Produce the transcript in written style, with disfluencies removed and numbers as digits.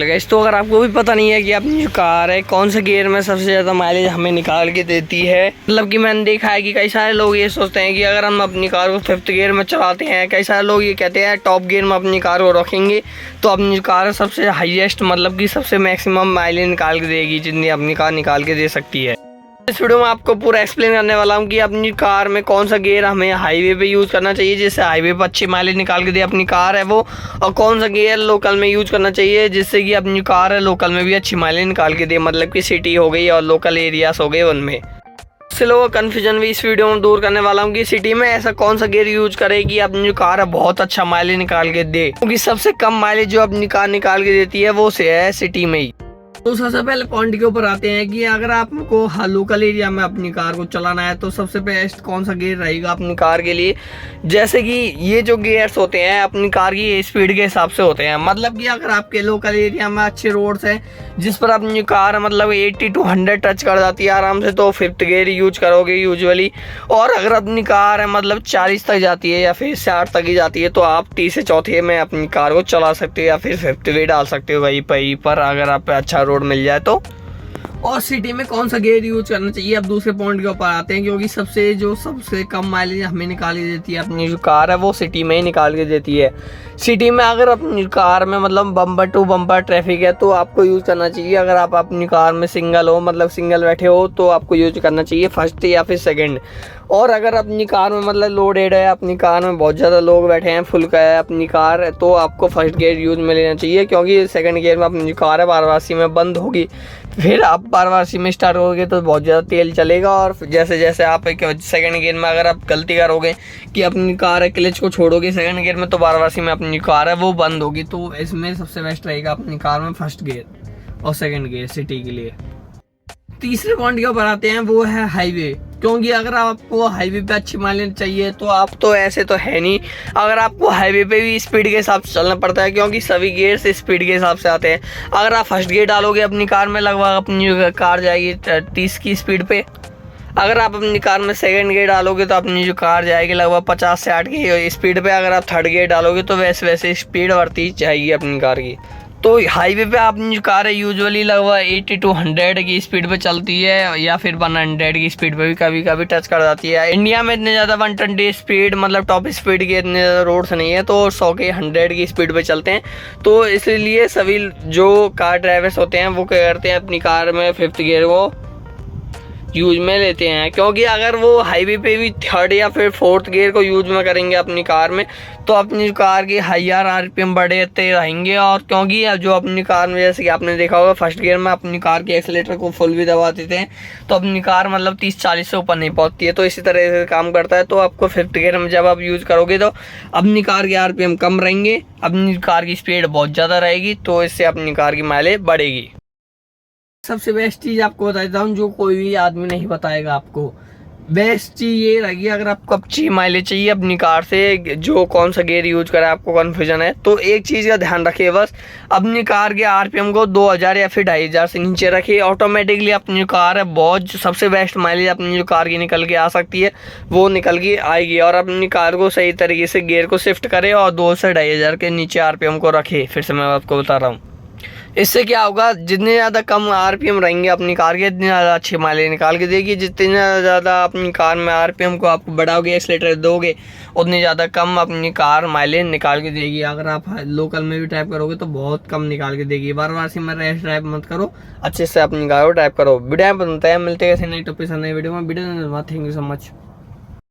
Guys, तो अगर आपको भी पता नहीं है कि अपनी जो कार है कौन से गियर में सबसे ज़्यादा माइलेज हमें निकाल के देती है, मतलब कि मैंने देखा है कि कई सारे लोग ये सोचते हैं कि अगर हम अपनी कार को 5th गियर में चलाते हैं, कई सारे लोग ये कहते हैं टॉप गियर में अपनी कार को रखेंगे तो अपनी जो कार सबसे हाईएस्ट मतलब कि सबसे मैक्सिमम माइलेज निकाल के देगी जितनी अपनी कार निकाल के दे सकती है। इस वीडियो में आपको पूरा एक्सप्लेन करने वाला हूँ कि अपनी कार में कौन सा गियर हमें हाईवे पे यूज़ करना चाहिए जिससे हाईवे पर अच्छी माइलेज निकाल के दे अपनी कार है वो, और कौन सा गियर लोकल में यूज़ करना चाहिए जिससे कि अपनी कार है लोकल में भी अच्छी माइलेज निकाल के दे, मतलब कि सिटी हो गई और लोकल एरियाज हो गए उनमें। इससे लोगों का कन्फ्यूजन भी इस वीडियो में दूर करने वाला हूँ कि सिटी में ऐसा कौन सा गियर यूज करे कि अपनी जो कार है बहुत अच्छा माइलेज निकाल के दे, क्योंकि सबसे कम माइलेज जो अपनी कार निकाल के देती है वो से है सिटी में ही। तो सबसे पहले पॉइंट के ऊपर आते हैं कि अगर आपको लोकल एरिया में अपनी कार को चलाना है तो सबसे बेस्ट कौन सा गियर रहेगा अपनी कार के लिए। जैसे कि ये जो गियर्स होते हैं अपनी कार की स्पीड के हिसाब से होते हैं, मतलब कि अगर आपके लोकल एरिया में अच्छे रोड्स हैं जिस पर अपनी कार मतलब 80 to 100 टच कर जाती है आराम से तो 5th गियर यूज करोगे यूजुअली। और अगर अपनी कार है मतलब 40 तक जाती है या फिर 60 तक ही जाती है तो आप 30 से 4th में अपनी कार को चला सकते हो या फिर 5th गियर डाल सकते हो वहीं पर अगर आप अच्छा रोड मिल जाए तो। और सिटी में कौन सा गियर यूज करना चाहिए अब दूसरे पॉइंट के ऊपर आते हैं, क्योंकि सबसे कम माइलेज हमें निकाल के देती है अपनी जो कार है वो सिटी में ही निकाल के देती है। सिटी में अगर अपनी कार में मतलब बम्पर टू बम्पर ट्रैफिक है तो आपको यूज करना चाहिए, अगर आप अपनी कार में सिंगल हो मतलब सिंगल बैठे हो तो आपको यूज करना चाहिए फर्स्ट या फिर सेकंड। और अगर अपनी कार में मतलब लोडेड है, अपनी कार में बहुत ज़्यादा लोग बैठे हैं, फुल का है अपनी कार, तो आपको फर्स्ट गियर यूज में लेना चाहिए, क्योंकि सेकंड गियर में अपनी कार है बारवासी में बंद होगी, फिर आप बारवासी में स्टार्ट करोगे तो बहुत ज़्यादा तेल चलेगा। और जैसे जैसे आप सेकंड गियर में अगर आप गलती करोगे कि अपनी कार है क्लच को छोड़ोगे सेकंड गियर में तो बारवासी में अपनी कार है वो बंद होगी। तो इसमें सबसे बेस्ट रहेगा अपनी कार में फर्स्ट गियर और सेकंड गियर सिटी के लिए। तीसरे पॉइंट के ऊपर आते हैं वो है हाईवे, क्योंकि अगर आपको हाईवे पे अच्छी माइलेज चाहिए तो आप तो ऐसे तो है नहीं, अगर आपको हाईवे पे भी स्पीड के हिसाब से चलना पड़ता है क्योंकि सभी गियर से स्पीड के हिसाब से आते हैं। अगर आप फर्स्ट गियर डालोगे अपनी कार में लगभग अपनी कार जाएगी 30 की स्पीड पे, अगर आप अपनी कार में सेकंड गियर डालोगे तो अपनी जो कार जाएगी लगभग 50 से 60 की स्पीड पे, अगर आप थर्ड गियर डालोगे तो वैसे वैसे स्पीड बढ़ती जाएगी अपनी कार की। तो हाईवे पे अपनी जो कार है यूजुअली लगभग 80 to 100 की स्पीड पे चलती है या फिर 100 की स्पीड पे भी कभी कभी टच कर जाती है। इंडिया में इतने ज़्यादा 120 स्पीड मतलब टॉप स्पीड के इतने ज़्यादा रोड्स नहीं है, तो 100 के 100 की स्पीड पे चलते हैं। तो इसलिए सभी जो कार ड्राइवर्स होते हैं वो क्या करते हैं अपनी कार में 5th गियर को यूज में लेते हैं, क्योंकि अगर वो हाईवे पे भी थर्ड या फिर 4th गियर को यूज में करेंगे अपनी कार में तो अपनी कार की हायर आरपीएम बढ़ते रहेंगे। और क्योंकि जो अपनी कार में जैसे कि आपने देखा होगा फर्स्ट गियर में अपनी कार के एक्सीलेटर को फुल भी दबा देते हैं तो अपनी कार मतलब 30-40 से ऊपर नहीं पहुंचती है, तो इसी तरह से काम करता है। तो आपको 5th गियर में जब आप यूज़ करोगे तो अपनी कार के आरपीएम कम रहेंगे, अपनी कार की स्पीड बहुत ज़्यादा रहेगी, तो इससे अपनी कार की माइलेज बढ़ेगी। सबसे बेस्ट चीज़ आपको बता देता हूँ जो कोई भी आदमी नहीं बताएगा आपको, बेस्ट चीज़ ये रहेगी अगर आपको अच्छी माइलेज चाहिए अपनी कार से जो कौन सा गियर यूज करे आपको कन्फ्यूजन है तो एक चीज़ का ध्यान रखिए, बस अपनी कार के आरपीएम को 2000 या फिर 2500 से नीचे रखिए, ऑटोमेटिकली अपनी जो कार है बहुत सबसे बेस्ट माइलेज अपनी जो कार की निकल के आ सकती है वो निकल के आएगी। और अपनी कार को सही तरीके से गियर को शिफ्ट करे और 2 से 2500 के नीचे आरपीएम को रखे। फिर से मैं आपको बता रहा हूँ, इससे क्या होगा जितने ज़्यादा कम आरपीएम रहेंगे अपनी कार के इतनी ज़्यादा अच्छी माइलेज निकाल के देगी, जितने ज़्यादा अपनी कार में आरपीएम को आप बढ़ाओगे एक्सीलेटर दोगे उतनी ज़्यादा कम अपनी कार माइलेज निकाल के देगी। अगर आप लोकल में भी ड्राइव करोगे तो बहुत कम निकाल के देगी। बार से मैं रैश ड्राइव मत करो, अच्छे से अपनी कार को ड्राइव करो। वीडियो में बनता है, मिलते हैं नई टॉपिक से नई वीडियो में। Video thank you so much.